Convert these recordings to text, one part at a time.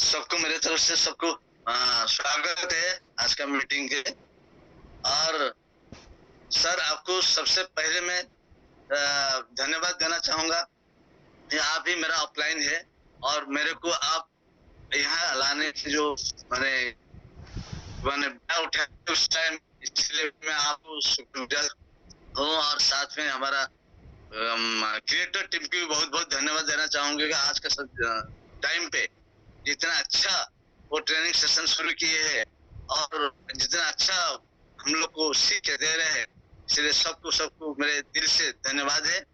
सबको मेरे तरफ से सबको स्वागत है आज का मीटिंग के। और सर आपको सबसे पहले मैं धन्यवाद देना चाहूंगा। ये आप ही मेरा अपलाइन है और मेरे को आप यहाँ लाने से जो मैंने उठाया उस टाइम, इसलिए मैं आपको शुक्रगुजार हूँ। और साथ में हमारा क्रिएटर टीम की भी बहुत बहुत धन्यवाद देना चाहूंगा कि आज का टाइम पे जितना अच्छा वो ट्रेनिंग सेशन शुरू किए हैं और जितना अच्छा हम लोग को सीख दे रहे हैं, इसलिए सबको मेरे दिल से धन्यवाद है।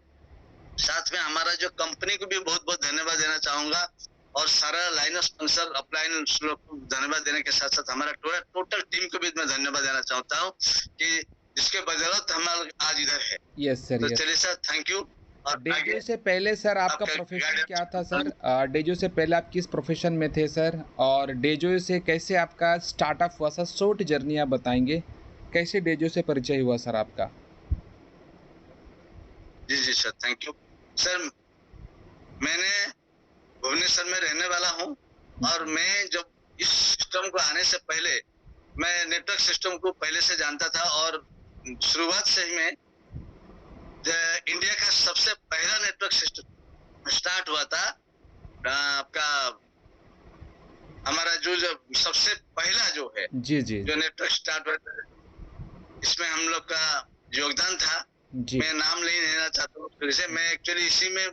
साथ में हमारा जो कंपनी को भी बहुत बहुत धन्यवाद देना चाहूंगा और सारा लाइन स्पॉन्सर अपलाइन लोग को धन्यवाद देने के साथ साथ हमारा टोटल टीम को भी मैं धन्यवाद देना चाहता हूँ कि जिसके बदौलत हम आज इधर है। यस सर, तो चलिए सर, थैंक यू। और डेजो से पहले सर आपका प्रोफेशन क्या था सर? डेजो से पहले आप किस प्रोफेशन में थे सर? और डेजो से कैसे आपका स्टार्टअप हुआ सर? शॉर्ट जर्नी आप बताएंगे, कैसे डेजो से परिचय हुआ सर आपका? जी जी सर, थैंक यू सर। मैंने भुवनेश्वर में रहने वाला हूँ और मैं जब इस सिस्टम को आने से पहले मैं नेटवर्क सिस्टम को पहले से जानता था और शुरुआत से ही मैं इंडिया का सबसे पहला नेटवर्क सिस्टम स्टार्ट हुआ था आपका हमारा जो सबसे पहला जो है जी जी जो नेटवर्क स्टार्ट हुआ था, इसमें हम लोग का योगदान था। जी मैं नाम नहीं लेना चाहता हूँ, मैं एक्चुअली इसी में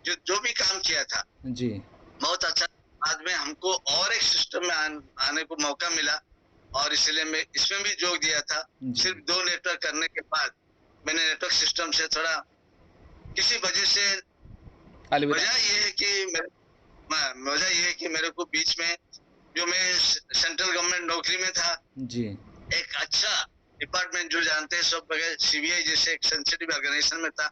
जो भी काम किया था जी बहुत अच्छा। बाद में हमको और एक सिस्टम में आने को मौका मिला और इसलिए मैं इसमें भी जोग दिया था। सिर्फ 2 नेटवर्क करने के बाद मैंने नेटवर्क सिस्टम से थोड़ा किसी वजह से वजह ये है कि मेरे को बीच में जो मैं सेंट्रल गवर्नमेंट नौकरी में था जी, एक अच्छा डिपार्टमेंट जो जानते हैं सब सीबीआई जैसे एक सेंसिटिव ऑर्गेनाइजेशन में था,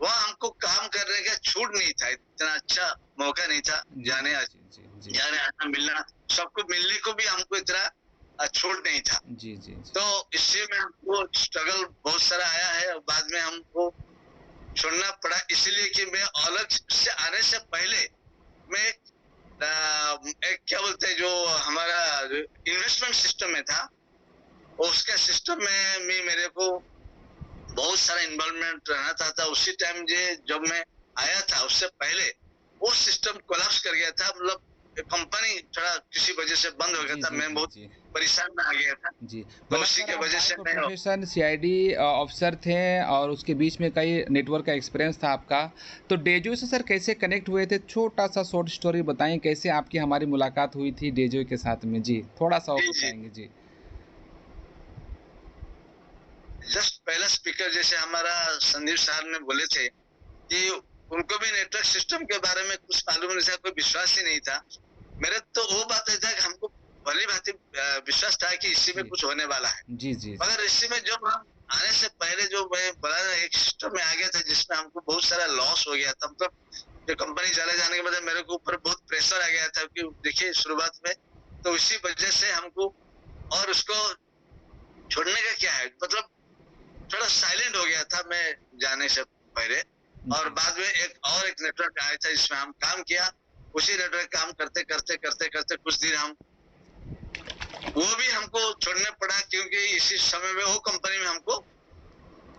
वहाँ हमको काम करने का छूट नहीं था, इतना अच्छा मौका नहीं था जाने आना मिलना, सबको मिलने को भी हमको इतना छूट नहीं था। जी जी जी। तो इसी में हमको स्ट्रगल बहुत सारा आया है और बाद में हमको छोड़ना पड़ा, इसलिए कि मैं अलग से आने से पहले मैं एक क्या बोलते हैं जो हमारा इन्वेस्टमेंट सिस्टम में था, उसके सिस्टम में मेरे को बहुत सारा इन्वॉल्वमेंट रहना था। उसी टाइम जब मैं आया था उससे पहले वो सिस्टम कोलैप्स कर गया था, मतलब कंपनी थोड़ा किसी वजह से बंद हो गया था। मैं बहुत परेशान में आ गया था जी। तो उसी के वजह से मैं प्रोफेशन सीआईडी ऑफिसर थे और उसके बीच में कई नेटवर्क का एक्सपीरियंस था आपका, तो डेजो से सर कैसे कनेक्ट हुए थे? छोटा सा शॉर्ट स्टोरी बताएं, कैसे आपकी हमारी मुलाकात हुई थी डेजो के साथ में? जी थोड़ा सा और बताएंगे। जी जस्ट पहला स्पीकर जैसे हमारा संदीप साहब ने बोले थे कि उनको भी नेटवर्क सिस्टम के बारे में कुछ मालूम नहीं था, कोई विश्वास ही नहीं था। मेरे तो वो बात था कि हमको भली भांति विश्वास था कि इसी में कुछ होने वाला है। जी जी। मगर इसी में जब हम आने से पहले जो मैं बड़ा एक सिस्टम में आ गया था जिसमें हमको बहुत सारा लॉस हो गया था, मतलब जो कंपनी चले जाने के बाद मेरे को ऊपर बहुत प्रेशर आ गया था कि देखिए शुरुआत में, तो इसी वजह से हमको और उसको छोड़ने का क्या है, मतलब थोड़ा साइलेंट हो गया था मैं जाने से पहले। और बाद में एक नेटवर्क आया था जिसमें हम काम किया, उसी नेटवर्क काम करते करते करते करते कुछ दिन हम वो भी हमको छोड़ने पड़ा क्योंकि इसी समय में वो कंपनी में हमको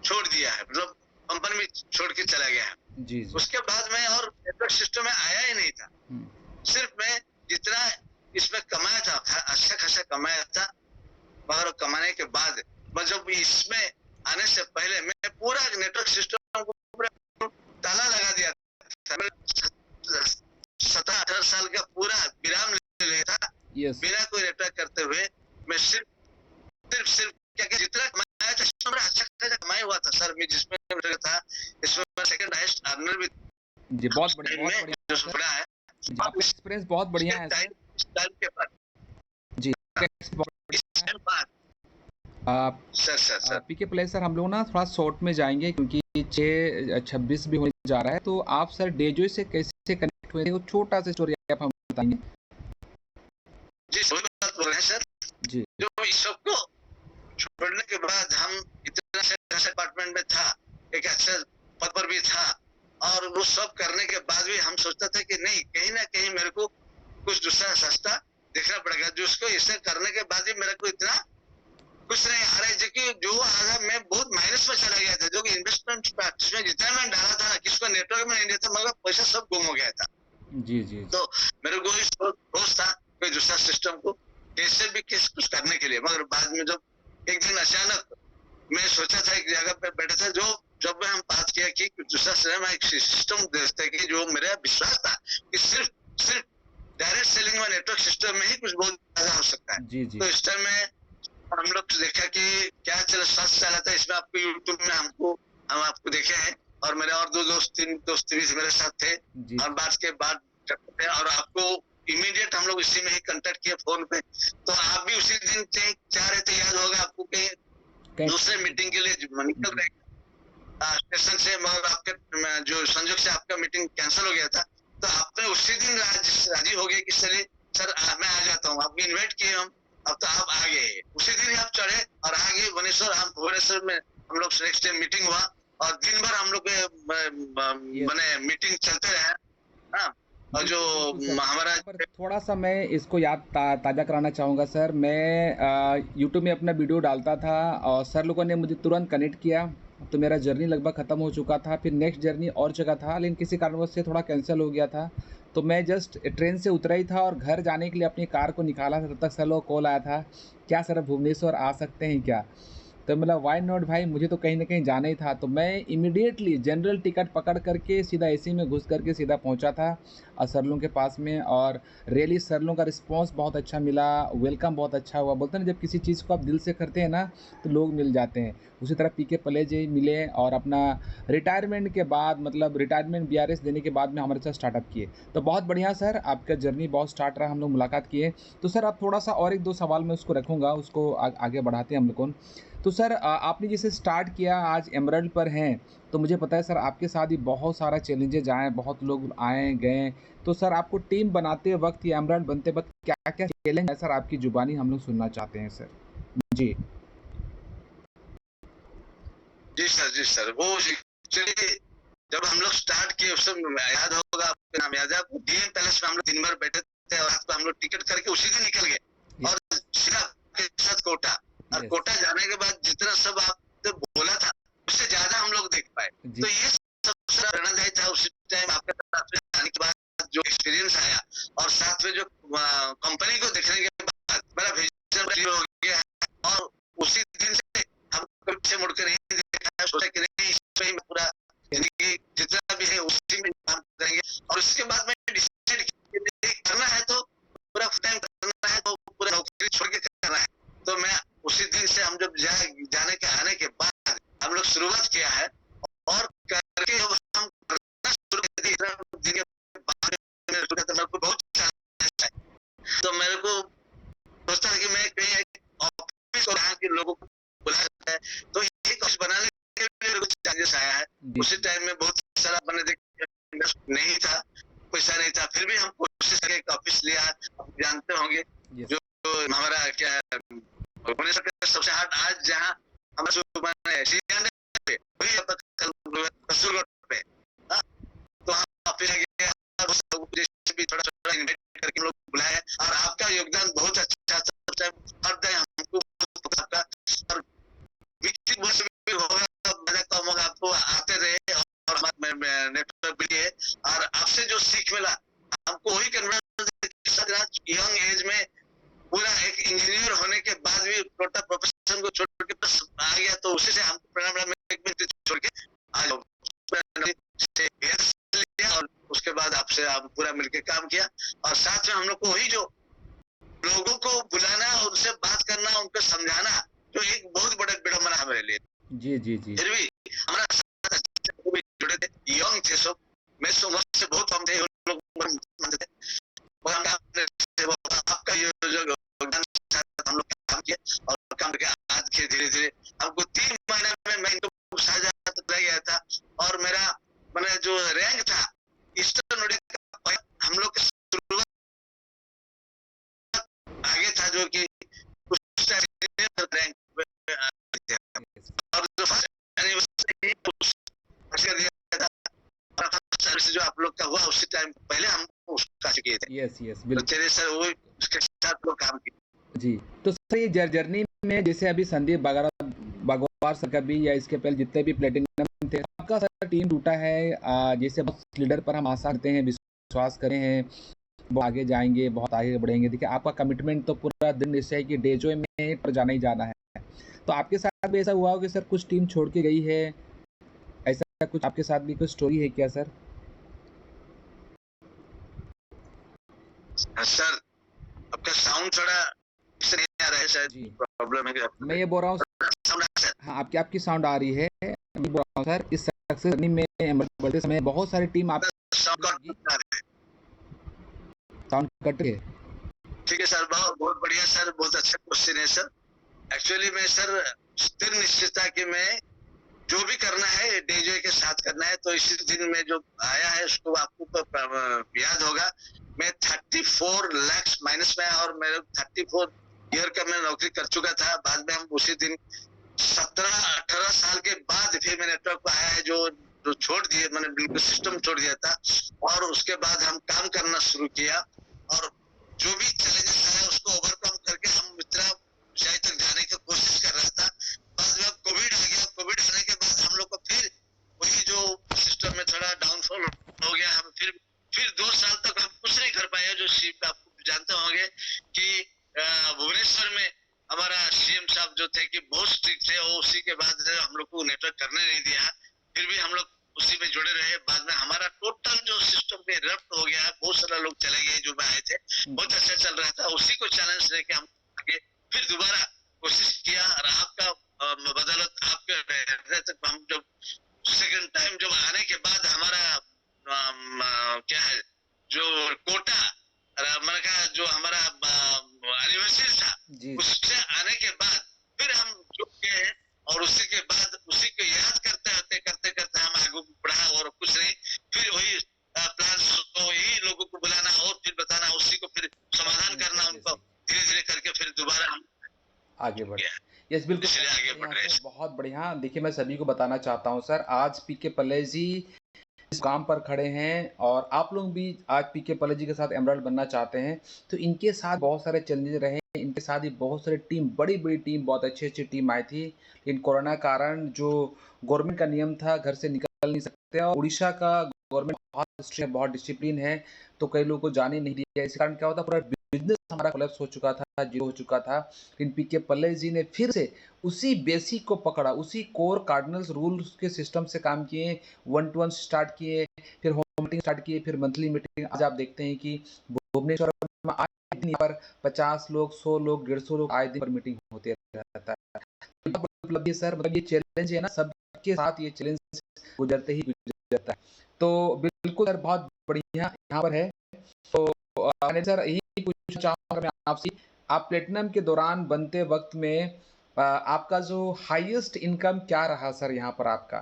छोड़ दिया है, मतलब कंपनी में छोड़ के चला गया है। जी जी। उसके बाद में और नेटवर्क सिस्टम में आया ही नहीं था। सिर्फ मैं जितना इसमें कमाया था अच्छा खासा कमाया था, मगर कमाने के बाद जब इसमें आने से पहले मैं पूरा नेटवर्क सिस्टम को पूरा ताला लगा दिया था। 17-18 साल का पूरा विराम ले लिया था। बिना कोई नेटवर्क करते हुए मैं सिर्फ क्या जितना कमाया था इसमें अच्छा खासा कमाया हुआ था सर। मैं जिसमें था इसमें सेकंड हाईएस्ट अर्नर भी जी। बहुत बढ़िया है, आपका एक्सपीरियंस बहुत बढ़िया है सर। के बाद जी सर पीके प्ले सर हम लोग ना थोड़ा शॉर्ट में जाएंगे क्योंकि 6:26 भी होने जा रहा है, तो आप सर डेजो से कैसे कनेक्ट हुए थे वो छोटा सा स्टोरी आप हम बताएंगे। जी सही बात बोल रहे हैं सर जी। जो इस सबको छोड़ने के बाद हम इतना अच्छा डिपार्टमेंट में था, एक अच्छे पद पर भी था और वो सब करने के बाद भी हम सोचते थे कि नहीं कहीं ना कहीं मेरे को कुछ दूसरा सस्ता देखना पड़ेगा, जो उसको ऐसे करने के बाद ही मेरे को इतना कुछ नहीं आ रहा है, जो कि जो आधा मैं बहुत माइनस में चला गया था, जो कि इन्वेस्टमेंट प्रैक्टिस में जितना मैं डाला था ना, किसको नेटवर्क में नहीं दिया था, मगर पैसा सब गुम हो गया था। जी जी तो मेरे को इस रोज था कोई दूसरा सिस्टम को कैसे भी कुछ करने के लिए, मगर बाद में जब एक दिन अचानक मैं सोचा था एक जगह पे बैठा था, जो जब हम बात किया कि कुछ दूसरा सिस्टम एक सिस्टम देखते कि जो मेरा विश्वास था कि सिर्फ सिर्फ डायरेक्ट सेलिंग में नेटवर्क सिस्टम में ही कुछ बहुत ज्यादा हो सकता है। जी जी तो इस टाइम में हम लोग देखा कि क्या चला था इसमें, आपको यूट्यूब में हम आपको देखे हैं, और मेरे और तीन दोस्त भी मेरे साथ थे, जी और बात के बाद और आपको इमीडिएट हम लोग इसी में ही कांटेक्ट किया फोन पे। तो आप भी उसी दिन चाह रहे थे, याद होगा आपको, कहीं दूसरे मीटिंग के लिए निकल रहे स्टेशन से, मगर आपके जो संजोग से आपका मीटिंग कैंसिल हो गया था। तो आपने उसी दिन राजी हो गए कि चलिए सर मैं आ जाता हूँ, आपको इन्वाइट किए हम, अब तो आप आ गए, उसी दिन ही आप चढ़े और आ गए भुवनेश्वर। हम भुवनेश्वर में हम लोग नेक्स्ट डे मीटिंग हुआ, और दिन भर हम लोग मैंने मीटिंग चलते रहे। हाँ, और जो हमारा थोड़ा सा मैं इसको याद ताज़ा कराना चाहूँगा सर। मैं यूट्यूब में अपना वीडियो डालता था और सर लोगों ने मुझे तुरंत कनेक्ट किया, तो मेरा जर्नी लगभग ख़त्म हो चुका था। फिर नेक्स्ट जर्नी और जगह था, लेकिन किसी कारणवश से थोड़ा कैंसिल हो गया था। तो मैं जस्ट ट्रेन से उतरा ही था और घर जाने के लिए अपनी कार को निकाला था, तब तक सर लोगों का कॉल आया था, क्या सर भुवनेश्वर आ सकते हैं क्या? तो मतलब वाई नॉट भाई, मुझे तो कहीं ना कहीं जाना ही था। तो मैं इमीडिएटली जनरल टिकट पकड़ करके सीधा एसी में घुस करके सीधा पहुंचा था और सर लोगों के पास में। और रियली सर लोगों का रिस्पांस बहुत अच्छा मिला, वेलकम बहुत अच्छा हुआ। बोलते हैं ना, जब किसी चीज़ को आप दिल से करते हैं ना तो लोग मिल जाते हैं। उसी तरह पीके पले जी मिले और अपना रिटायरमेंट के बाद, मतलब रिटायरमेंट बीआरएस देने के बाद में हमारे साथ स्टार्टअप किए। तो बहुत बढ़िया सर, आपका जर्नी बहुत स्टार्ट रहा, हम लोग मुलाकात किए। तो सर आप थोड़ा सा और एक दो सवाल मैं उसको रखूँगा, उसको आगे बढ़ाते हैं हम लोग। तो सर आपने जैसे स्टार्ट किया, आज एमरल्ड पर हैं, तो मुझे पता है सर आपके साथ ही बहुत सारा चैलेंजेज आए, बहुत लोग आए गए। तो सर आपको टीम बनाते वक्त या एमरल्ड बनते वक्त क्या क्या चैलेंज है सर, आपकी जुबानी हम लोग सुनना चाहते हैं सर। जी जी सर वो एक्चुअली जब हम लोग स्टार्ट किए उस समय याद होगा, आपका नाम याद है आपको, डीएम पैलेस में हम लोग दिन भर बैठे थे और रात को हम लोग टिकट करके उसी दिन निकल गए और सीधा के साथ कोटा। और कोटा जाने के बाद जितना सब आपने बोला था उससे ज्यादा हम लोग देख पाए। तो ये सबसे प्रेरणादायी था उसी टाइम आपके साथ में जाने के बाद जो एक्सपीरियंस आया, और साथ में जो कंपनी को देखने के बाद मेरा विजन क्लियर हो गया। और उसी दिन से हम पीछे मुड़ के नहीं देखा, सोचा कि नहीं इसमें ही पूरा जिंदगी जितना भी है उसी में काम करेंगे। और उसके बाद में डिसाइड करना है तो पूरा फुल टाइम करना है, तो पूरा नौकरी छोड़ के करना है। तो मैं उसी दिन से हम जब जाने के आने के बाद हम लोग शुरुआत किया है, और करके जब हम करना शुरू कर दिए दिन के बाद मेरे को बहुत चैलेंज है। तो मेरे को सोचता है कि मैं कहीं ऑफिस को यहाँ के लोगों को बुलाया जाता है, तो ये कुछ बनाने के लिए कुछ चैलेंजेस आया है। उसी टाइम में बहुत सारा मैंने देखा नहीं था, पैसा नहीं था, फिर भी हम कोशिश करके एक ऑफिस लिया। आप जानते होंगे जो हमारा क्या सबसे हार्ड आज जहाँ हमारे पे, तो हम ऑफिस भी थोड़ा थोड़ा इन्वाइट करके लोग बुलाए, और आपका योगदान बहुत अच्छा था हमको आपका। और होगा आपको आते रहे और नेटवर्क भी है, और आपसे जो सीख मिला हमको वही कन्वर्ट यंग एज में पूरा एक इंजीनियर होने के बाद भी टोटल प्रोफेशन को छोड़ के बस आ गया। तो उसी से हमको प्रेरणा मिला छोड़ के आ जाओ, और उसके बाद आपसे हम पूरा मिलके काम किया। और साथ में हम लोग को वही जो लोगों को बुलाना, उनसे बात करना, उनको समझाना, जो एक बहुत बड़ा विडम्बना हमारे लिए। जी जी जी फिर भी हमारा साथ जुड़े थे, यंग थे सब, मैं उम्र से बहुत कम थे, लोग मानते थे। आपका ये जो योगदान हम लोग काम किया, और काम करके आज के धीरे धीरे हमको 3 महीने में मैं इनको साझा रह गया था। और मेरा मैंने जो रैंक था ईस्टर्न ओडिशा का हम लोग शुरुआत आगे था, जो कि उस रैंक और जो फर्स्ट एनिवर्सरी जो आप लोग का हुआ उसी टाइम पहले हम उसका किए थे। यस यस तो बिल्कुल। चलिए सर, वो उसके साथ वो काम किया। जी, तो सर ये जर्नी में जैसे अभी संदीप बगवार सर का भी या इसके पहले जितने भी प्लेटिनम थे, आपका सर टीम टूटा है। जैसे बस लीडर पर हम आशा करते हैं, विश्वास करें हैं, वो आगे जाएँगे, बहुत आगे बढ़ेंगे। देखिए आपका कमिटमेंट तो पूरा दृढ़ निश्चय है कि डेजो में पर जाना ही जाना है। तो आपके साथ भी ऐसा हुआ हो कि सर कुछ टीम छोड़ के गई है, ऐसा कुछ आपके साथ भी कोई स्टोरी है क्या सर? सर, आपका साउंड थोड़ा से नहीं आ रहा है, शायद जी, प्रॉब्लम है क्या मैं आपको? ये बोल रहा हूँ साउंड आ रहा है हाँ, आपकी आपकी साउंड आ रही है। मैं बोल रहा हूँ सर इस सक्सेस जर्नी में बढ़ते समय बहुत सारी टीम सर, आपको साउंड लगी, कट आ रहा है। साउंड कट रही है। ठीक है सर, बहुत बहुत बढ़िया सर, बहुत अच्छा क्वेश्चन है सर। एक्चुअली मैं सर स्थिर निश्चित था कि मैं जो भी करना है डीजे के साथ करना है। तो इसी दिन में जो आया है उसको आपको याद होगा, मैं 34 लाख माइनस में, और मेरे 34 ईयर का मैं नौकरी कर चुका था। बाद में हम उसी दिन 17-18 साल के बाद फिर मैं नेटवर्क पे आया है, जो जो छोड़ दिए, मैंने बिल्कुल सिस्टम छोड़ दिया था। और उसके बाद हम काम करना शुरू किया, और जो भी चैलेंजेस आया उसको ओवरकम करके हम इतना ऊंचाई तक जाने की कोशिश कर रहा था। बाद में कोविड आ गया। कोविड आने के बाद हम लोग को फिर वही जो सिस्टम में थोड़ा डाउनफॉल हो गया। हम फिर 2 साल तक हम कुछ नहीं कर पाए। जो शिप आप जानते होंगे कि भुवनेश्वर में हमारा सीएम साहब जो थे कि बहुत स्ट्रिक्ट थे, वो उसी के बाद हम लोग को नेटवर्क करने नहीं दिया। फिर भी हम लोग उसी में जुड़े रहे। बाद में हमारा टोटल जो सिस्टम पे रप्ट हो गया, बहुत सारा लोग चले गए जो आए थे। बहुत अच्छा चल रहा था। उसी को चैलेंज लेके हम आगे फिर दोबारा कोशिश किया, और आपका बदौलत आपके रहने तक हम जब सेकंड टाइम जब आने के बाद हमारा क्या है जो कोटा, मैंने कहा जो हमारा एनिवर्सरी था, जी, उससे आने के बाद फिर हम जुड़ गए हैं। और उसी के बाद उसी को याद करते करते करते हम आगे बढ़ा, और कुछ नहीं। फिर वही प्लान को यही लोगों को बुलाना और फिर बताना, उसी को फिर समाधान करना उनको, धीरे धीरे करके फिर दोबारा हम आगे जुड़ बढ़े। गया। यस बिल्कुल इसलिए बहुत आगे बढ़िया बढ़ रहे सर, हैं। बहुत बढ़िया। देखिए मैं सभी को बताना चाहता हूँ सर, आज पीके पल्ले जी इस काम पर खड़े हैं और आप लोग भी आज पीके पल्ले जी के साथ एमराल्ड बनना चाहते हैं, तो इनके साथ बहुत सारे चैलेंजेस रहे। इनके साथ ही बहुत सारी टीम, बड़ी-बड़ी टीम, बहुत अच्छी-अच्छी टीम आई थी। लेकिन कोरोना कारण जो गवर्नमेंट का नियम था, घर से निकल नहीं सकते, और उड़ीसा का गवर्नमेंट बहुत स्ट्रिक्ट है, बहुत डिसिप्लिन है, तो कई लोगों को जाने नहीं दिया। इस कारण क्या होता, पूरा बिज़नेस हमारा कोलैप्स हो चुका था, ज़ीरो हो चुका था। लेकिन पीके पल्ले जी ने फिर से उसी बेसिक को पकड़ा, उसी कोर कार्डिनल्स रूल्स के सिस्टम से काम किए, वन टू वन स्टार्ट किए, फिर होम मीटिंग स्टार्ट किए, फिर मंथली मीटिंग। आज आप देखते हैं कि भुवनेश्वर में आए दिन यहाँ पर 50 लोग, 100 लोग, 150 लोग आए दिन पर मीटिंग होते रहता है। उपलब्धि सर, मतलब ये चैलेंज है ना, सबके साथ ये चैलेंज गुजरते ही गुजरता है। तो बिल्कुल सर, बहुत बढ़िया यहाँ पर है। तो मैंने सर यही पूछना चाहूँगा मैं आपसे, आप प्लेटिनम के दौरान बनते वक्त में आपका जो हाईएस्ट इनकम क्या रहा सर यहाँ पर आपका?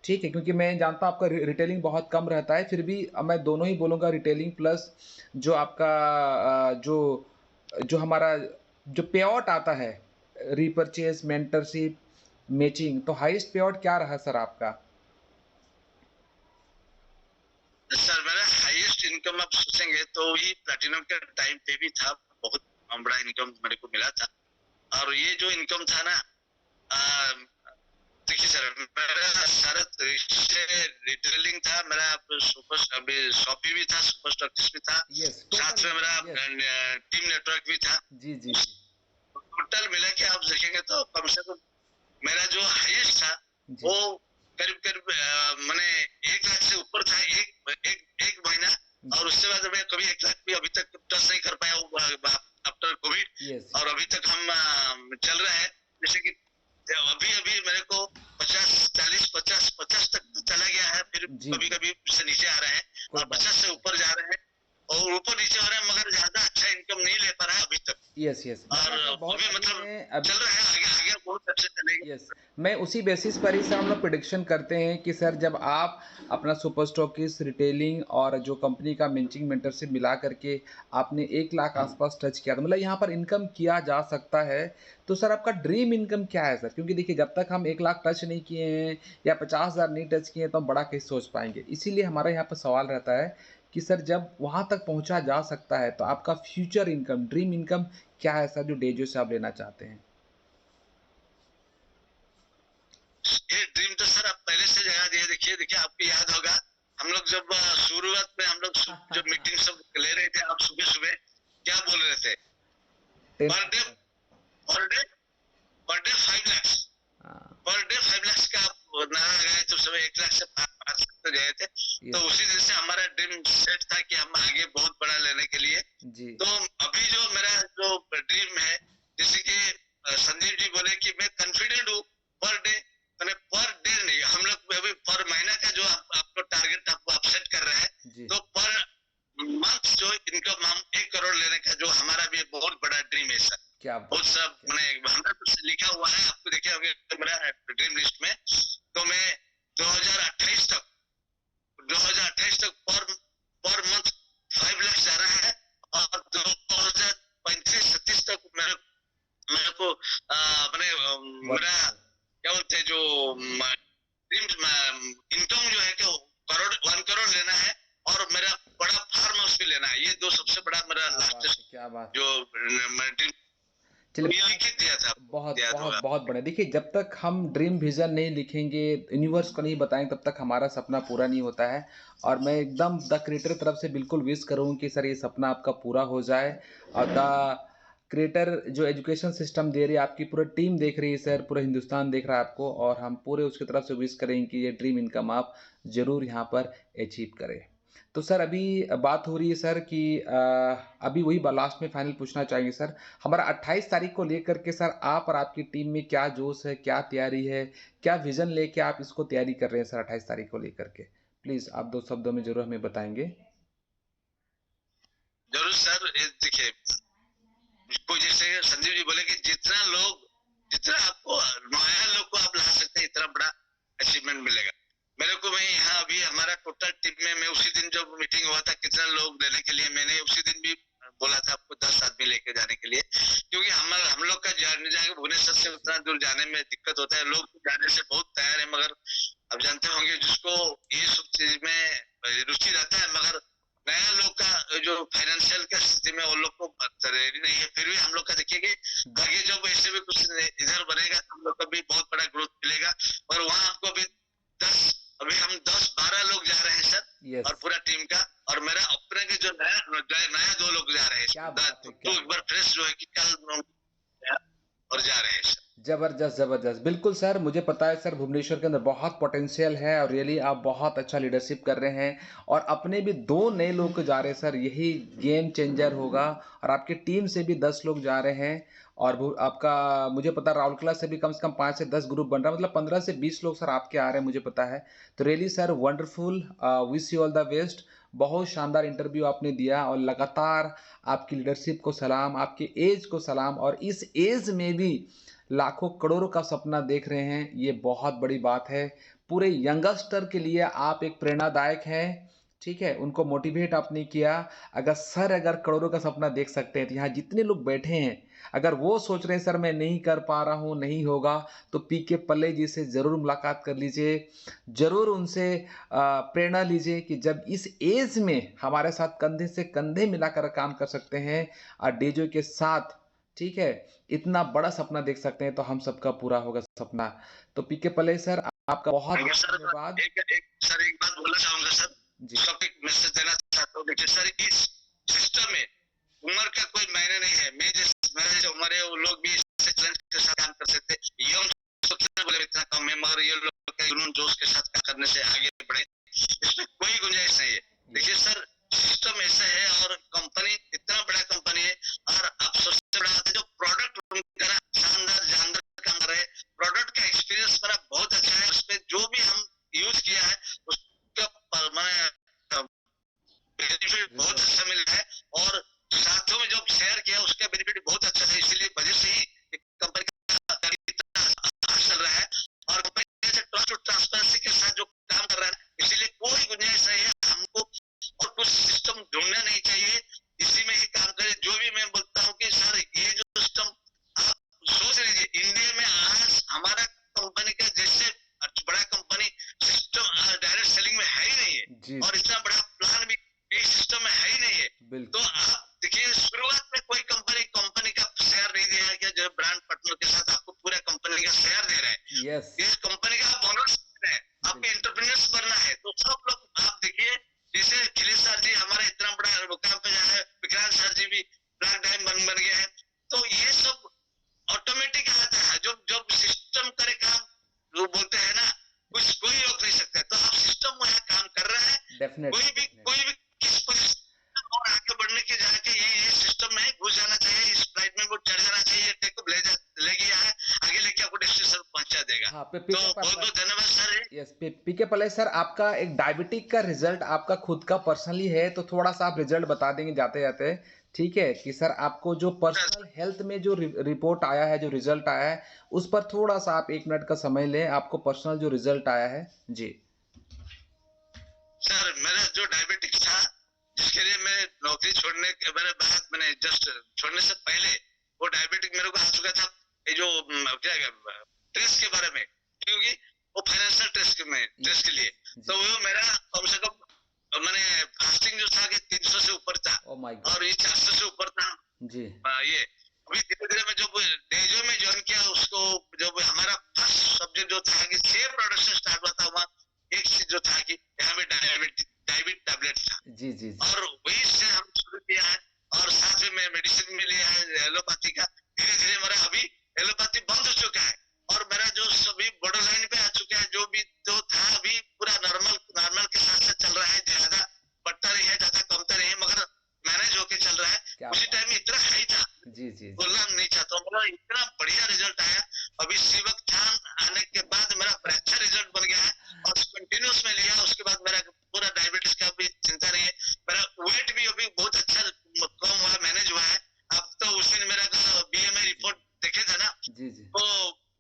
ठीक है, क्योंकि मैं जानता हूँ आपका रिटेलिंग बहुत कम रहता है, फिर भी मैं दोनों ही बोलूँगा, रिटेलिंग प्लस जो आपका जो हमारा जो पे आउट आता है, रीपरचेज़, मेंटरशिप, मैचिंग, तो हाईएस्ट पे आउट क्या रहा सर आपका? सर, मेरा हाईएस्ट इनकम आप सोचेंगे तो वही प्लेटिनम के टाइम पे भी था। बहुत बड़ा इनकम मेरे को मिला था। और ये जो इनकम था ना, देखिए सर, मेरा सारा इससे रिटेलिंग था, मेरा सुपर अभी शॉपी भी था, सुपर स्टॉकिस्ट भी था, यस, साथ टोटल में मेरा यस। टीम नेटवर्क भी था। जी, जी, जी। टोटल मिला के आप देखेंगे तो कम से कम मेरा जो हाईएस्ट था जी। वो करीब करीब मैंने 1 लाख से ऊपर था, एक महीना। और उससे बाद मैं कभी 1 लाख भी अभी तक टच नहीं कर पाया आफ्टर कोविड। यस, और अभी तक हम चल रहे हैं। जैसे कि अभी अभी मेरे को 50 तक तो चला गया है, फिर जी, कभी जी, कभी उससे नीचे आ रहे हैं, कोई और बात 50 से नहीं। ऊपर जा रहे हैं, और ऊपर नीचे हो रहे हैं, मगर ज्यादा अच्छा इनकम नहीं ले पा रहा है अभी तक। Yes, yes. और मैं सर बहुत अभी अभी मतलब मैं अभी चल रहा है, आगे आगे बहुत अच्छे चलेगा। यस, मैं उसी बेसिस पर ही सर हम लोग प्रेडिक्शन करते हैं कि सर जब आप अपना सुपर स्टॉकिस्ट, रिटेलिंग और जो कंपनी का मैचिंग मेंटरशिप मिला करके आपने 1 लाख आसपास टच किया, तो मतलब यहाँ पर इनकम किया जा सकता है। तो सर आपका ड्रीम इनकम क्या है सर? क्योंकि देखिए जब तक हम 1 लाख टच नहीं किए हैं या 50,000 नहीं टच किए हैं, तो हम बड़ा कैसे सोच पाएँगे। इसीलिए हमारा यहाँ पर सवाल रहता है कि सर जब वहाँ तक पहुँचा जा सकता है तो आपका फ्यूचर इनकम, ड्रीम इनकम क्या है सर जो डेजो से आप लेना चाहते हैं? ये ड्रीम तो सर आप पहले से जगा दिए। देखिए देखिए आपको याद होगा, हम लोग जब शुरुआत में हम लोग जब मीटिंग सब ले रहे थे, आप सुबह सुबह क्या बोल रहे थे? 10 per day per day per day 5 lakh, हाँ, पर डे 5 लाख का आप नारा लगाए तो सब 1 लाख से 5 तक गए थे। तो यस उसी दिन से हमारा ड्रीम सेट था कि हम आगे बहुत बड़ा लेने के लिए। जी, तो अभी जो मेरा जो ड्रीम है, जैसे कि संजीव जी बोले कि मैं कॉन्फिडेंट हूँ पर डे, मैंने पर डे नहीं, हम लोग अभी पर महीना का जो आपको टारगेट आपको आप सेट कर रहे हैं, जी, तो पर मंथ जो इनकम हम 1 करोड़ लेने का जो हमारा भी बहुत बड़ा ड्रीम है सर। क्या बहुत बात सा है! क्या मैंने 100% लिखा हुआ है, आपको देखे होंगे मेरा ड्रीम लिस्ट में। तो मैं 2028 तक 2028 तक पर मंथ 5 लाख जा रहा है, और 2035-36 तक मेरे मेरे को मैंने मेरा वंडरफुल, क्या बोलते हैं जो इनकम जो है कि करोड़ 1 करोड़ लेना है, और मेरा बड़ा फार्म हाउस भी लेना है। ये दो सबसे बड़ा मेरा क्या बात है! लास्ट क्या बात है! जो मैं ड्रीम चलिए ये बहुत लिख दिया था, आपको बहुत याद बहुत होगा। बहुत बढ़िया। देखिए जब तक हम ड्रीम विज़न नहीं लिखेंगे, यूनिवर्स को नहीं बताएँगे तब तक हमारा सपना पूरा नहीं होता है। और मैं एकदम द क्रिएटर की तरफ से बिल्कुल विश करूँ कि सर ये सपना आपका पूरा हो जाए। और द क्रिएटर जो एजुकेशन सिस्टम दे रही है, आपकी पूरी टीम देख रही है सर, पूरा हिंदुस्तान देख रहा है आपको, और हम पूरे उसकी तरफ से विश करेंगे कि ये ड्रीम इनकम आप ज़रूर यहाँ पर अचीव करें। तो सर अभी बात हो रही है सर कि अभी वही लास्ट में फाइनल पूछना चाहेंगे सर, हमारा 28 तारीख को लेकर के सर आप और आपकी टीम में क्या जोश है, क्या तैयारी है, क्या विज़न लेके आप इसको तैयारी कर रहे हैं सर 28 तारीख को लेकर के? प्लीज़ आप 2 शब्दों में ज़रूर हमें बताएँगे। जरूर सर, देखिए कोई जैसे संजीव जी बोले कि जितना आपको नया लोग को आप ला सकते हैं, इतना बड़ा अचीवमेंट मिलेगा। मेरे को मैं यहाँ अभी हमारा टोटल टीम में, मैं उसी दिन जब मीटिंग हुआ था कितना लोग लेने के लिए, मैंने उसी दिन भी बोला था आपको 10 आदमी लेके जाने के लिए, क्योंकि हम लोग का जाने जाके भुवनेश्वर से उतना दूर जाने में दिक्कत होता है। लोग जाने से बहुत तैयार है, मगर आप जानते होंगे जिसको ये सब चीज में रुचि रहता है, मगर नया लोग का जो फाइनेंशियल की स्थिति में वो लोग को रेडी नहीं है। फिर भी हम लोग का देखिए कि आगे जब ऐसे भी कुछ इधर बनेगा तो हम लोग का भी बहुत बड़ा ग्रोथ मिलेगा। और वहाँ हमको भी 10 अभी हम 10-12 लोग जा रहे हैं सर, यस, और पूरा टीम का, और मेरा अपने के जो नया 2 लोग जा रहे क्या हैं, बात है! क्या तो एक बात बार फ्रेश जो है कि कल और जा रहे हैं सर। ज़बरदस्त, ज़बरदस्त। बिल्कुल सर, मुझे पता है सर भुवनेश्वर के अंदर बहुत पोटेंशियल है और रियली आप बहुत अच्छा लीडरशिप कर रहे हैं, और अपने भी 2 नए लोग जा रहे हैं सर, यही गेम चेंजर होगा। और आपकी टीम से भी 10 लोग जा रहे हैं, और आपका मुझे पता है राउरकेला से भी कम से कम 5 से 10 ग्रुप बन रहा है, मतलब 15 से 20 लोग सर आपके आ रहे हैं मुझे पता है। तो really sir wonderful, wish you all the best. बहुत शानदार इंटरव्यू आपने दिया, और लगातार आपकी लीडरशिप को सलाम, आपकी एज को सलाम, और इस एज में भी लाखों करोड़ों का सपना देख रहे हैं, ये बहुत बड़ी बात है। पूरे यंगस्टर के लिए आप एक प्रेरणादायक हैं, ठीक है? उनको मोटिवेट आपने किया। अगर करोड़ों का सपना देख सकते हैं, तो यहाँ जितने लोग बैठे हैं, अगर वो सोच रहे हैं सर मैं नहीं कर पा रहा हूँ, नहीं होगा, तो पीके पल्ले जी से ज़रूर मुलाकात कर लीजिए। ज़रूर उनसे प्रेरणा लीजिए कि जब इस एज में हमारे साथ कंधे से कंधे मिलाकर काम कर सकते हैं, और डेजो के साथ, ठीक है, इतना बड़ा सपना देख सकते हैं, तो हम सबका पूरा होगा सपना। तो पीके पल्ले सर आपका बहुत-बहुत सर धन्यवाद। एक बात बोलना चाहूंगा सर, जी, सबको एक मैसेज देना चाहता हूँ। देखिए सर, इस सिस्टम में उम्र का कोई मायने नहीं है। मेरे जैसे उम्र है वो लोग भी इससे चैलेंज के साथ काम कर सकते हैं। यंग तो कितना बोले इतना कम है, मगर ये लोग का जुनून जोश के साथ काम करने से आगे बढ़े, इसमें कोई गुंजाइश नहीं है। देखिए सर, सिस्टम ऐसा है, और कंपनी इतना बड़ा कंपनी है, और आप सबसे बड़ा बात है जो प्रोडक्ट उनका ना शानदार जानदार काम कर रहे हैं। प्रोडक्ट का एक्सपीरियंस मेरा बहुत अच्छा है, उसमें जो भी हम यूज किया है उसका मैं बेनिफिट बहुत रिजल्ट, अच्छा मिल रहा है, और साथियों में जो शेयर किया उसका बेनिफिट बहुत अच्छा है। इसीलिए वजह से ही कंपनी का इतना अच्छा चल रहा है, और कंपनी से ट्रस्ट और ट्रांसपेरेंसी के साथ जो काम कर रहा है, इसीलिए कोई गुंजाइश नहीं है हमको और कुछ सिस्टम ढूंढना नहीं चाहिए। देखिए शुरुआत में कोई कंपनी का शेयर नहीं दिया गया, जो ब्रांड पार्टनर के साथ आपको पूरा कंपनी का शेयर दे रहे हैं। यस ये कंपनी का आप ओनर है, आपको एंटरप्रेन्योर्स बनना है, तो सब लोग आप देखिए, जैसे खिलेश सर जी हमारा इतना बड़ा मुकाम पे जाए, विक्रांत सर जी भी ब्लैक डायमंड बन गए हैं, तो ये सब ऑटोमेटिक आता है। जो जब सिस्टम करे काम, वो बोलते हैं ना, कुछ कोई रोक नहीं सकता। तो आप सिस्टम में काम कर रहे हैं, डेफिनेटली कोई भी किस पोजीशन और आगे बढ़ने के जाके ये सिस्टम में घुस जाना चाहिए, इस फ्लाइट में वो चढ़ जाना चाहिए, टेक ऑफ ले गया है, आगे लेके आपको डेस्टिनेशन पहुंचा देगा। हाँ तो बहुत बहुत धन्यवाद सर। यस पीके पल्लई सर, आपका एक डायबिटिक का रिजल्ट आपका खुद का पर्सनली है, तो थोड़ा सा आप रिजल्ट बता देंगे जाते जाते, ठीक है? कि सर आपको जो पर्सनल हेल्थ में जो रिपोर्ट आया है, जो रिजल्ट आया है, उस पर थोड़ा सा आप 1 मिनट का समय लें, आपको पर्सनल जो रिजल्ट आया है जी। सर मेरा जो डायबिटिक था, जिसके लिए मैं नौकरी छोड़ने के मेरे बाद, मैंने जस्ट छोड़ने से पहले वो डायबिटिक मेरे को आ चुका था। ये जो क्या टेस्ट के बारे में, क्योंकि वो फाइनेंशियल टेस्ट के लिए, तो वो मेरा कम से कम मैंने फास्टिंग जो था कि 300 से ऊपर था, और ये 400 से ऊपर था जी। ये अभी धीरे धीरे मैं जब डेजो में ज्वाइन किया, उसको जब हमारा फर्स्ट सब्जेक्ट जो था कि सेम प्रोडक्शन स्टार्ट हुआ था, वहाँ एक चीज जो था कि यहाँ पे डायबिट टैबलेट था जी जी जी। और वही से हम शुरू किया है, और साथ में मैं मेडिसिन में लिया है एलोपैथी का। धीरे धीरे मेरा अभी एलोपैथी बंद हो चुका है, और मेरा जो सभी बॉर्डर लाइन पे आ चुका है, जो भी जो था अभी पूरा नॉर्मल के साथ साथ चल रहा है, ज्यादा बढ़ता नहीं है, ज्यादा कमता नहीं है, मगर मैनेज होके चल रहा है। उसी टाइम इतना हाई था, जी जी बोलना नहीं चाहता हूँ, मेरा इतना बढ़िया रिजल्ट आया। अभी शिवक खान आने के बाद मेरा अच्छा रिजल्ट बन गया है, और कंटिन्यूस में लिया, उसके बाद मेरा पूरा डायबिटीज का भी चिंता नहीं है। मेरा वेट भी अभी बहुत अच्छा कम हुआ, मैनेज हुआ है। अब तो उस दिन मेरा बीएमआई रिपोर्ट देखे थे ना, जी जी। तो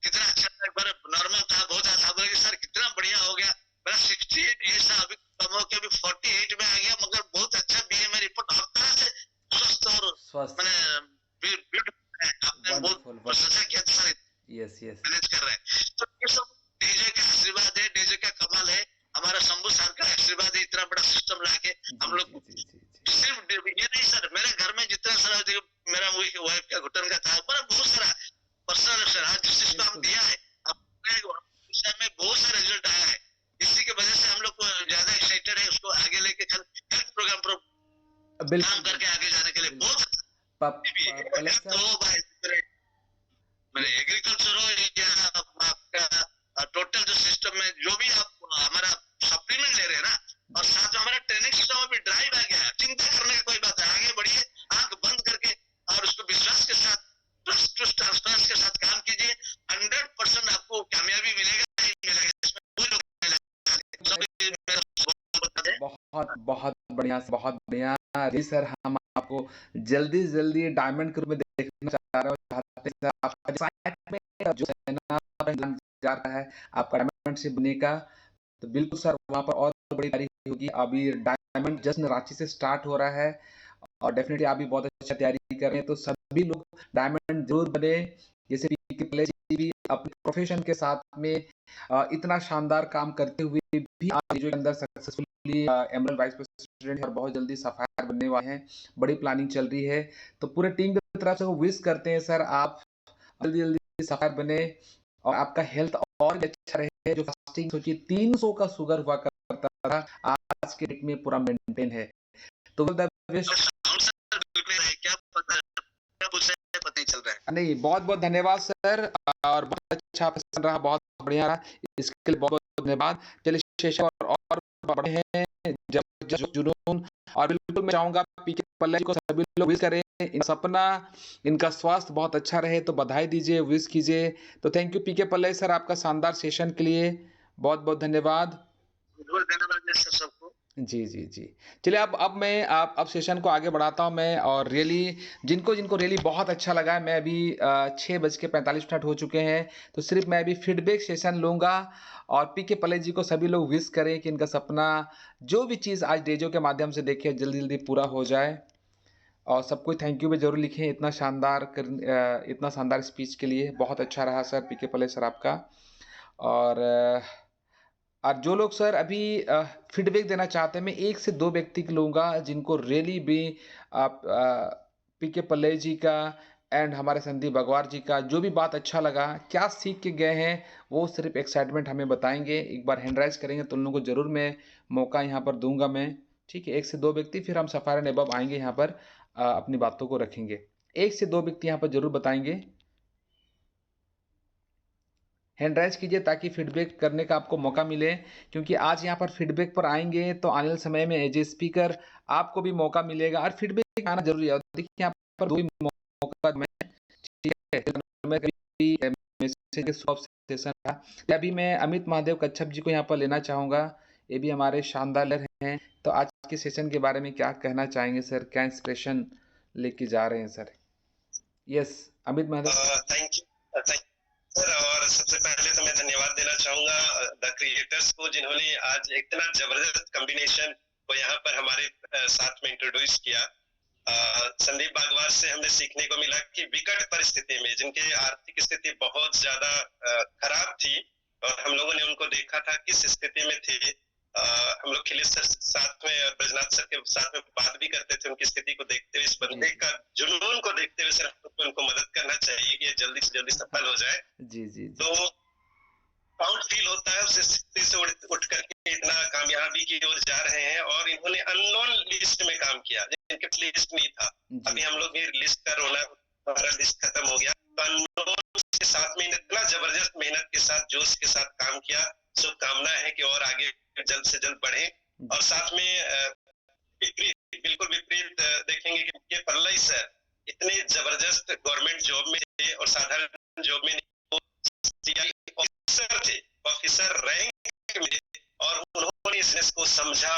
कितना अच्छा था, एक बार नॉर्मल था, बहुत अच्छा, बोले कि सर कितना बढ़िया हो गया। मेरा 68 ये था, अभी कम हो के अभी 48 में आ गया, मगर बहुत अच्छा बीएमआई रिपोर्ट, हर तरह से स्वस्थ और मैंने आपने बहुत प्रशंसा किया था सर, यस यस मैनेज कर रहे हैं। तो ये सब डीजे का आशीर्वाद है, डीजे का कमाल है, हमारा शंभू सर का आशीर्वाद है, इतना बड़ा सिस्टम लाके हम लोग। सिर्फ ये नहीं सर, मेरे घर में जितना सारा, मेरा वाइफ का घुटन का था, मेरा बहुत सारा पर्सनल सर, आज जिस चीज को हम दिया है, में बहुत सारा रिजल्ट आया है। इसी की वजह से हम लोग ज्यादा एक्साइटेड है उसको आगे लेके चल, हेल्थ प्रोग्राम पर काम करके आगे जाने के लिए बहुत मैंने एग्रीकल्चर हो या आपका टोटल जो सिस्टम में जो भी आप हमारा सप्लीमेंट ले रहे हैं ना, और साथ में हमारा ट्रेनिंग सिस्टम में भी ड्राइव आ गया है। चिंता करने की कोई बात है, आगे बढ़िए, आंख बंद करके और उसको विश्वास के साथ, ट्रांसपेरेंस के साथ काम कीजिए, 100% आपको कामयाबी मिलेगा ही मिलेगा, इसमें कोई बहुत बहुत बढ़िया, बहुत बढ़िया जी सर। हम आपको जल्दी जल्दी डायमंड के रूप में देखना चाह रहे हो, चाहते हैं आपका साइट में जो है ना जा रहा है आपका डायमंड से बनने का, तो बिल्कुल सर वहाँ पर और बड़ी तैयारी होगी। अभी डायमंड जश्न रांची से स्टार्ट हो रहा है, और डेफिनेटली आप भी बहुत अच्छा तैयारी कर रहे हैं, तो सभी लोग डायमंड जरूर बने। जैसे पीके पल्लई जी भी अपने प्रोफेशन के साथ में इतना शानदार काम करते हुए भी आप जो अंदर सक्सेसफुली एमरल्ड वाइस प्रेसिडेंट और बहुत जल्दी सफायर बनने वाले हैं, बड़ी प्लानिंग चल रही है, तो पूरे टीम की तरफ से वो विश करते हैं सर आप जल्दी जल्दी सफायर बने और आपका हेल्थ और भी अच्छा रहे। जो फास्टिंग सोचिए 300 का शुगर हुआ करता था, आज के डेट में पूरा मेंटेन है, तो नहीं, बहुत बहुत धन्यवाद सर, और बहुत अच्छा प्रश्न रहा, बहुत बढ़िया रहा, इसके लिए बहुत बहुत धन्यवाद। चलिए शेषन और बढ़े हैं जबरदस्त जुनून, और बिल्कुल मैं चाहूंगा पीके पल्लई को सभी लोग विश करें, इन सपना इनका स्वास्थ्य बहुत अच्छा रहे, तो बधाई दीजिए, विश कीजिए। तो thank you PK Pallai sir, आपका शानदार सेशन के लिए बहुत बहुत धन्यवाद। सबको जी जी जी। चलिए अब मैं अब सेशन को आगे बढ़ाता हूँ मैं, और रियली जिनको जिनको रियली बहुत अच्छा लगा है, मैं अभी 6:45 हो चुके हैं, तो सिर्फ मैं अभी फीडबैक सेशन लूँगा, और पीके पल्लई जी को सभी लोग विश करें कि इनका सपना जो भी चीज़ आज डेजो के माध्यम से देखे जल्दी जल्दी पूरा हो जाए, और सबको थैंक यू भी जरूर लिखें इतना शानदार स्पीच के लिए। बहुत अच्छा रहा सर पीके पल्लई सर आपका, और और जो लोग सर अभी फीडबैक देना चाहते हैं, मैं 1 से 2 व्यक्ति को लूँगा जिनको रियली भी आप पीके पल्लई जी का एंड हमारे संदीप बगवार जी का जो भी बात अच्छा लगा, क्या सीख के गए हैं, वो सिर्फ़ एक्साइटमेंट हमें बताएँगे। एक बार हैंड राइज़ करेंगे तो उन लोगों को ज़रूर मैं मौका यहाँ पर दूँगा मैं, ठीक है? 1 से 2 व्यक्ति फिर हम सफारी एंड अबव आएँगे यहाँ पर अपनी बातों को रखेंगे। 1 से 2 व्यक्ति यहाँ पर ज़रूर बताएँगे। हैंड राइज़ कीजिए ताकि फीडबैक करने का आपको मौका मिले क्योंकि आज यहाँ पर फीडबैक पर आएँगे तो आने वाले समय में एज़ ए स्पीकर आपको भी मौका मिलेगा और फीडबैक आना ज़रूरी है। देखिए यहाँ पर 2 ही मौका मैं ठीक है, मैं कभी मैसेज के सॉफ्ट सेशन था। अभी मैं अमित महादेव कच्छप जी को यहाँ पर लेना चाहूँगा। ये भी हमारे शानदार leader हैं। तो आज के सेशन के बारे में क्या कहना चाहेंगे सर? क्या इंस्पिरेशन लेके जा रहे हैं sir? Yes, Amit Mahadev. Thank you sir. और सबसे पहले तो मैं धन्यवाद देना चाहूंगा द क्रिएटर्स को जिन्होंने आज इतना जबरदस्त कॉम्बिनेशन को यहाँ पर हमारे साथ में इंट्रोड्यूस किया। संदीप बागवार से हमने सीखने को मिला कि विकट परिस्थिति में जिनके आर्थिक स्थिति बहुत ज्यादा खराब थी और हम लोगों ने उनको देखा था किस स्थिति में थे। हम लोग खिलेश सर साथ में और ब्रजनाथ सर के साथ में बात भी करते थे उनकी स्थिति को देखते हुए, इस बंदे का जुनून को देखते हुए सर उनको मदद करना चाहिए कि ये जल्दी से जल्दी सफल हो जाए। जी। तो प्राउड फील होता है उस स्थिति से उठ करके इतना कामयाबी की ओर जा रहे हैं और इन्होंने अननोन लिस्ट में काम किया जिनके लिस्ट नहीं था। अभी हम लोग भी लिस्ट का रोना, हमारा लिस्ट खत्म हो गया तो अननोन के साथ में इतना जबरदस्त मेहनत के साथ जोश के साथ काम किया। शुभकामना है कि और आगे जल्द से जल्द बढ़े। और साथ में बिल्कुल विपरीत देखेंगे कि के पल्लई सर इतने जबरदस्त गवर्नमेंट जॉब में थे और साधारण जॉब में ऑफिसर थे, ऑफिसर रैंक में, और उन्होंने इस बिजनेस को समझा,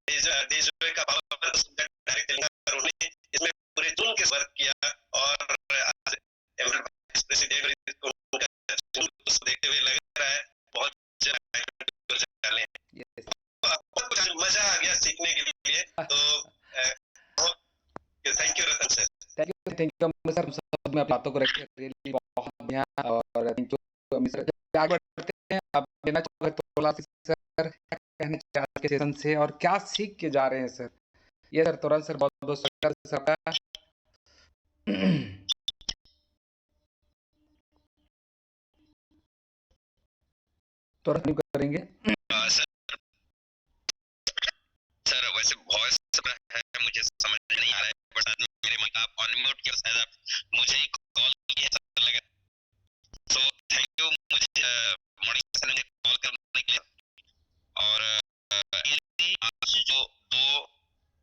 डेजोए का पावर डायरेक्ट उन्होंने इसमें पूरे जुनून के वर्क किया और आज वाइस प्रेसिडेंट उनका देखते हुए लग रहा है बहुत जाने बहुत कुछ मजा आ गया सीखने के लिए। तो thank you Ratan sir. Thank you sir, सब में बातों को रखिए, रियली बहुत बढ़िया। और थैंक यू अमित सर। आगे बढ़ते हैं, आप लेना चाहोगे थोड़ा सा सर, क्या कहना चाहते हैं के सेशन से और क्या सीख के जा रहे हैं सर? ये सर तुरंत सर बहुत बहुत स्वागत सर का। तुरंत नहीं करेंगे सर वैसे वॉइस है मुझे समझ नहीं आ रहा है बट मेरे माइक आप अनम्यूट किया शायद आप मुझे ही कॉल किया ऐसा लगा। सो थैंक यू मुझे मॉर्निंग सेशन में कॉल करने के लिए। और आज जो दो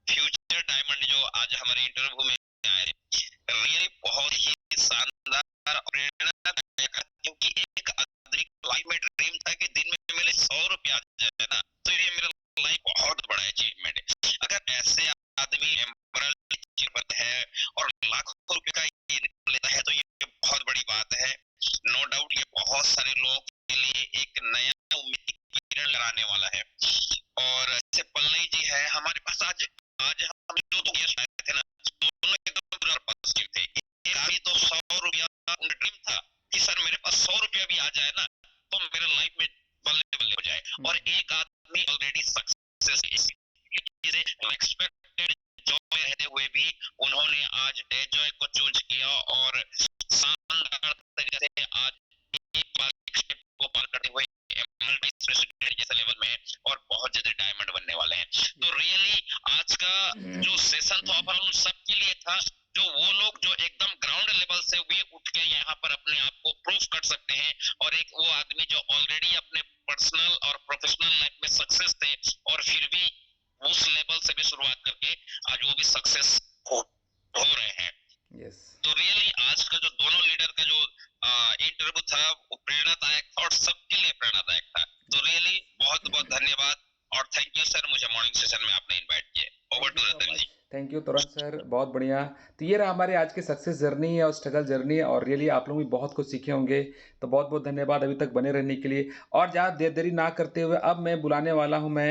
फ्यूचर डायमंड जो आज हमारे इंटरव्यू में आए रियली बहुत ही शानदार और प्रेरणादायक, क्योंकि एक आदमी लाइफ में ड्रीम था कि दिन में मेरे 100 रुपया आ जाए ना तो ये मेरा लाइफ बहुत बड़ा अचीवमेंट है। अगर ऐसे आदमी एमरल्ड अचीवमेंट है और लाखों रुपए का इनकम लेता है तो ये बहुत बड़ी बात है। नो डाउट ये बहुत सारे लोगों के लिए एक नया उम्मीद की किरण लगाने वाला है। और जैसे पल्लई जी है हमारे पास आज हम जो तो गेस्ट आए थे ना दोनों एकदम पूरा पॉजिटिव थे। एक आदमी तो 100 रुपया उनका ड्रीम था कि सर मेरे पास 100 रुपया भी आ जाए ना तो मेरे लाइफ में बल्ले बल्ले हो जाए। और एक आदमी ऑलरेडी सक्सेस एक्सपेक्टेड जॉब में रहते हुए भी उन्होंने आज डेजॉय को चूज किया और शानदार तरीके से आज एक बार स्टेप को पार करते हुए एमएल वाइस प्रेसिडेंट जैसे लेवल में और बहुत ज्यादा डायमंड बनने वाले हैं। तो रियली आज का जो सेशन था ओवरऑल उन सबके लिए था जो वो लोग जो एकदम ग्राउंड लेवल से भी उठ के यहाँ पर अपने आप को प्रूफ कर सकते हैं और एक वो आदमी जो ऑलरेडी अपने पर्सनल और प्रोफेशनल लाइफ में सक्सेस थे और फिर भी उस लेवल से भी शुरुआत करके आज वो भी सक्सेस हो रहे हैं। yes. तो रियली आज का जो दोनों लीडर का जो इंटरव्यू था वो प्रेरणादायक था और सबके लिए प्रेरणादायक था। तो रियली बहुत बहुत धन्यवाद और थैंक यू सर मुझे मॉर्निंग सेशन में आपने इनवाइट किया। Over to Ratan ji. Thank you तुरंत सर, बहुत बढ़िया। तो ये रहा हमारे आज के सक्सेस जर्नी और स्ट्रगल जर्नी और रियली आप लोग भी बहुत कुछ सीखे होंगे। तो बहुत बहुत धन्यवाद अभी तक बने रहने के लिए। और ज़्यादा देरी ना करते हुए अब मैं बुलाने वाला हूँ मैं